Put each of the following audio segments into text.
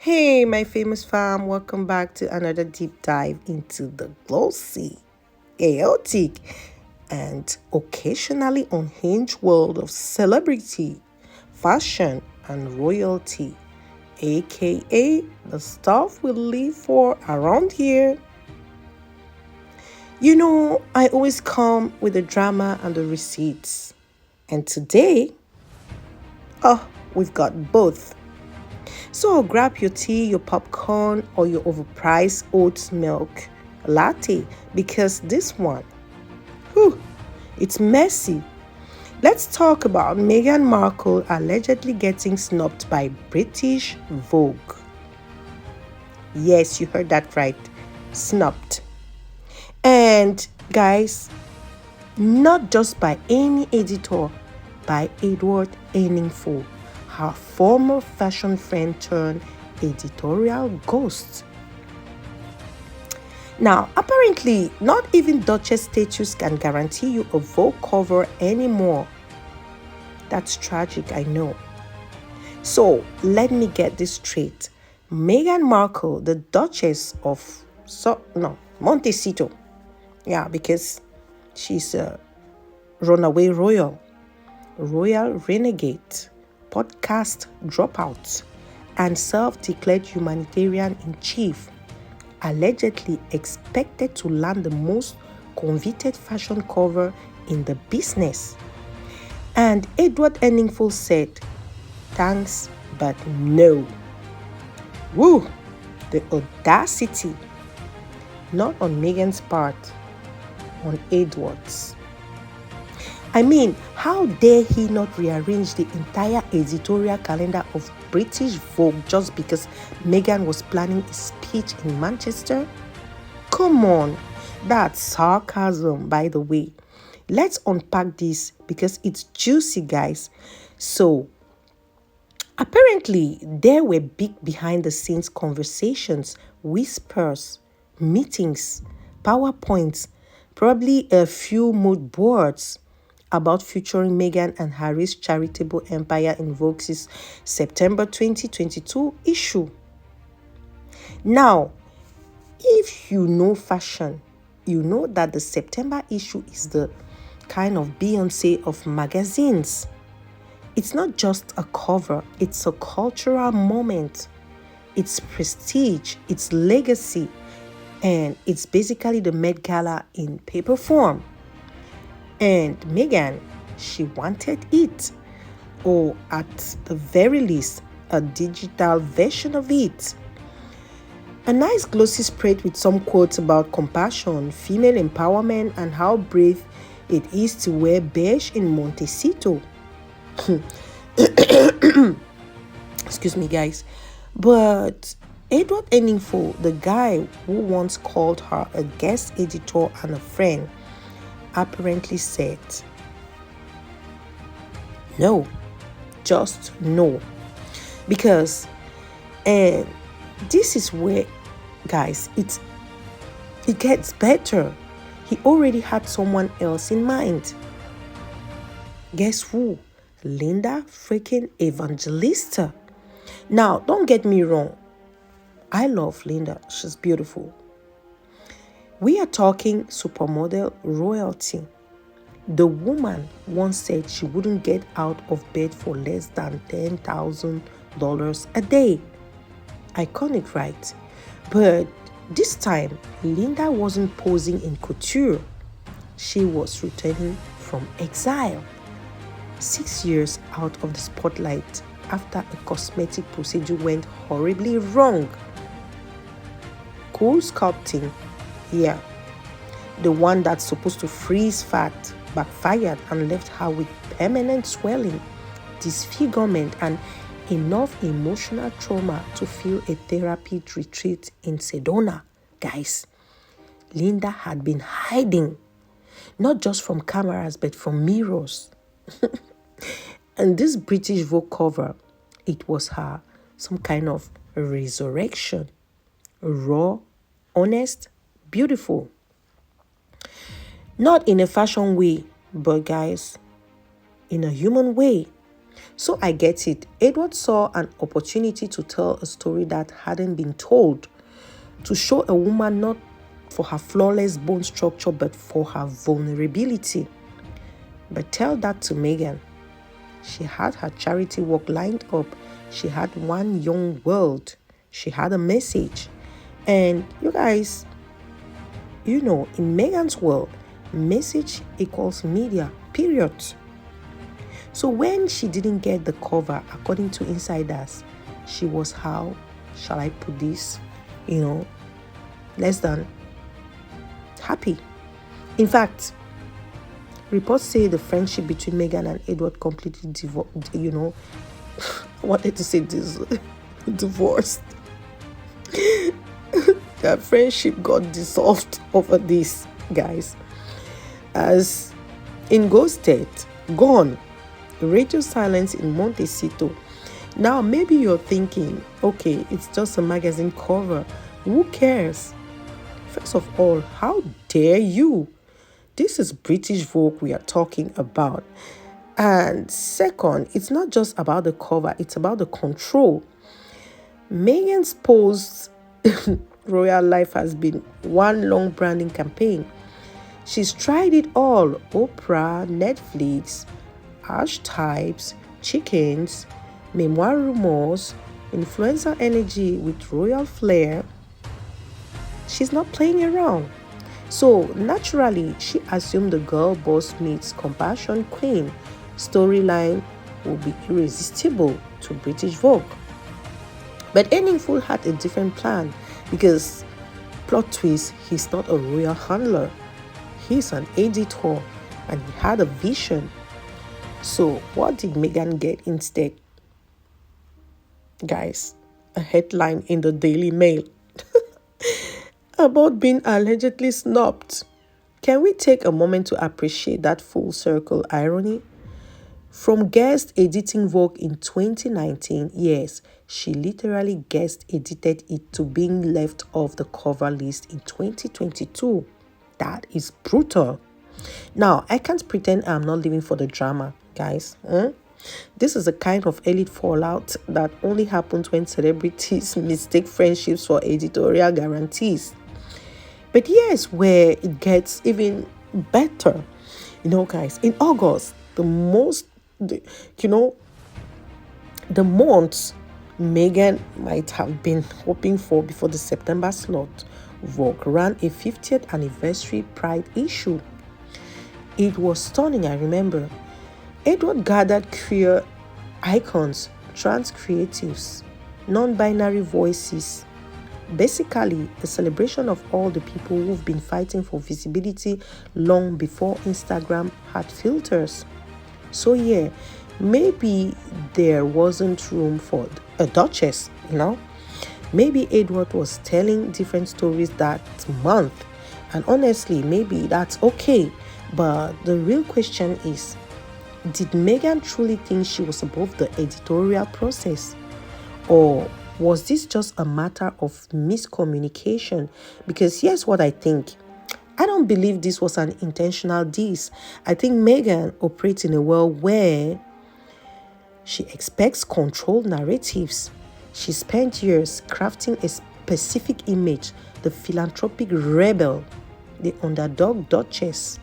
Hey, my famous fam, welcome back to another deep dive into the glossy, chaotic, and occasionally unhinged world of celebrity, fashion, and royalty, aka the stuff we live for around here. I always come with the drama and the receipts. And today, we've got both. So grab your tea, your popcorn, or your overpriced oat milk latte because this one, it's messy. Let's talk about Meghan Markle allegedly getting snubbed by British Vogue. Yes, you heard that right. Snubbed. And guys, not just by any editor, by Edward Enninful, her former fashion friend turned editorial ghost. Now, apparently, not even Duchess status can guarantee you a Vogue cover anymore. That's tragic, I know. So, let me get this straight. Meghan Markle, the Duchess of Montecito. Yeah, because she's a runaway royal renegade, podcast dropout, and self-declared humanitarian in chief, allegedly expected to land the most coveted fashion cover in the business. And Edward Enninful said, thanks, but no. Woo! The audacity. Not on Meghan's part, on Edward's. I mean, how dare he not rearrange the entire editorial calendar of British Vogue just because Meghan was planning a speech in Manchester? Come on, that's sarcasm, by the way. Let's unpack this because it's juicy, guys. So, apparently, there were big behind-the-scenes conversations, whispers, meetings, PowerPoints, probably a few mood boards about featuring Meghan and Harry's charitable empire in Vogue's September 2022 issue. Now, if you know fashion, you know that the September issue is the kind of Beyoncé of magazines. It's not just a cover, it's a cultural moment. It's prestige, it's legacy, and it's basically the Met Gala in paper form. And Meghan, she wanted it, or at the very least, a digital version of it. A nice glossy spread with some quotes about compassion, female empowerment, and how brave it is to wear beige in Montecito. Excuse me, guys. But Edward Enninful, the guy who once called her a guest editor and a friend, apparently said, no, just no. Because this is where, guys, it gets better. He already had someone else in mind. Guess who? Linda freaking Evangelista. Now, don't get me wrong. I love Linda. She's beautiful. We are talking supermodel royalty. The woman once said she wouldn't get out of bed for less than $10,000 a day. Iconic, right? But this time, Linda wasn't posing in couture. She was returning from exile. 6 years out of the spotlight after a cosmetic procedure went horribly wrong. Cool sculpting, yeah. The one that's supposed to freeze fat backfired and left her with permanent swelling, disfigurement, and enough emotional trauma to feel a therapy retreat in Sedona. Guys, Linda had been hiding, not just from cameras, but from mirrors. And this British Vogue cover, it was her some kind of resurrection. Raw, honest, beautiful. Not in a fashion way, but guys, in a human way. So I get it. Edward saw an opportunity to tell a story that hadn't been told, to show a woman not for her flawless bone structure, but for her vulnerability. But tell that to Meghan. She had her charity work lined up. She had one young world. She had a message. And you guys, in Meghan's world, message equals media, period. So when she didn't get the cover, according to insiders, she was, how shall I put this, less than happy. In fact, reports say the friendship between Meghan and Edward completely I wanted to say this, divorced. Their friendship got dissolved over this, guys. As in ghosted, gone, radio silence in Montecito. Now, maybe you're thinking, okay, it's just a magazine cover. Who cares? First of all, how dare you? This is British Vogue we are talking about. And second, it's not just about the cover, it's about the control. Meghan's post royal life has been one long branding campaign. She's tried it all: Oprah, Netflix, archetypes, chickens, memoir rumors, influencer energy with royal flair. She's not playing around. So naturally, she assumed the girl boss meets compassion queen storyline will be irresistible to British Vogue. But Eningful had a different plan, because, plot twist, he's not a royal handler. He's an editor, and he had a vision. So what did Meghan get instead? Guys, a headline in the Daily Mail about being allegedly snubbed. Can we take a moment to appreciate that full circle irony? From guest editing Vogue in 2019, yes, she literally guest edited it, to being left off the cover list in 2022. That is brutal. Now, I can't pretend I'm not living for the drama, guys. This is a kind of elite fallout that only happens when celebrities mistake friendships for editorial guarantees. But here's where it gets even better. Guys, in August, the months Meghan might have been hoping for before the September slot, Vogue ran a 50th anniversary Pride issue. It was stunning, I remember. Edward gathered queer icons, trans creatives, non-binary voices. Basically, a celebration of all the people who've been fighting for visibility long before Instagram had filters. So yeah, maybe there wasn't room for a duchess, Maybe Edward was telling different stories that month. And honestly, maybe that's okay. But the real question is, did Meghan truly think she was above the editorial process? Or was this just a matter of miscommunication? Because here's what I think. I don't believe this was an intentional diss. I think Meghan operates in a world where she expects controlled narratives. She spent years crafting a specific image: the philanthropic rebel, the underdog duchess.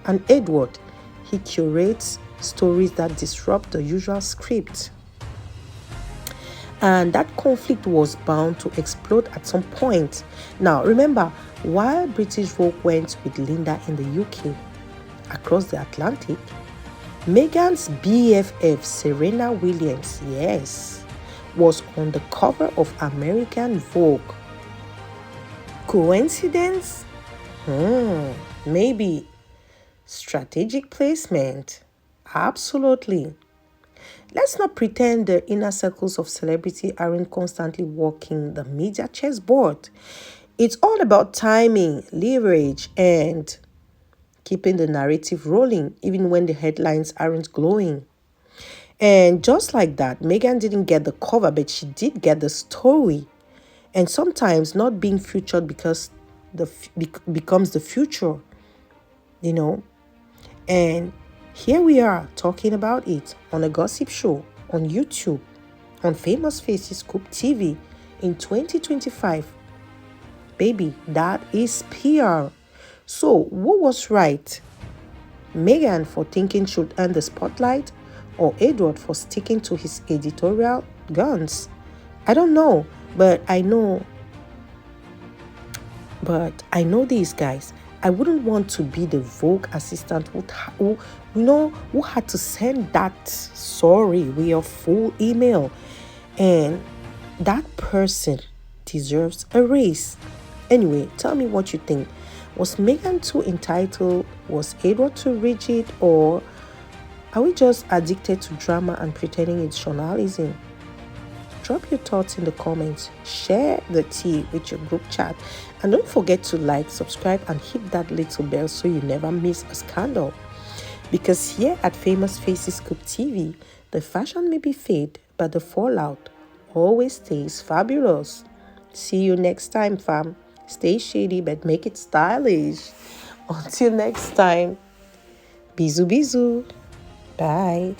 And Edward, he curates stories that disrupt the usual script. And that conflict was bound to explode at some point. Now, remember, while British Vogue went with Linda in the UK, across the Atlantic, Meghan's BFF, Serena Williams, yes, was on the cover of American Vogue. Coincidence? Maybe. Strategic placement? Absolutely. Let's not pretend the inner circles of celebrity aren't constantly walking the media chessboard. It's all about timing, leverage, and keeping the narrative rolling, even when the headlines aren't glowing. And just like that, Meghan didn't get the cover, but she did get the story. And sometimes not being featured because becomes the future, And Here we are talking about it on a gossip show on YouTube, on Famous Faces Scoop TV in 2025. Baby, that is PR. So, who was right? Meghan for thinking should earn the spotlight, or Edward for sticking to his editorial guns? I don't know, but I know these guys. I wouldn't want to be the Vogue assistant who had to send that sorry with your full email, and that person deserves a raise. Anyway, tell me what you think. Was Meghan too entitled? Was Edward too rigid? Or are we just addicted to drama and pretending it's journalism? Drop your thoughts in the comments. Share the tea with your group chat. And don't forget to like, subscribe, and hit that little bell so you never miss a scandal. Because here at Famous Faces Scoop TV, the fashion may be fade, but the fallout always stays fabulous. See you next time, fam. Stay shady, but make it stylish. Until next time, bisous bisous. Bye.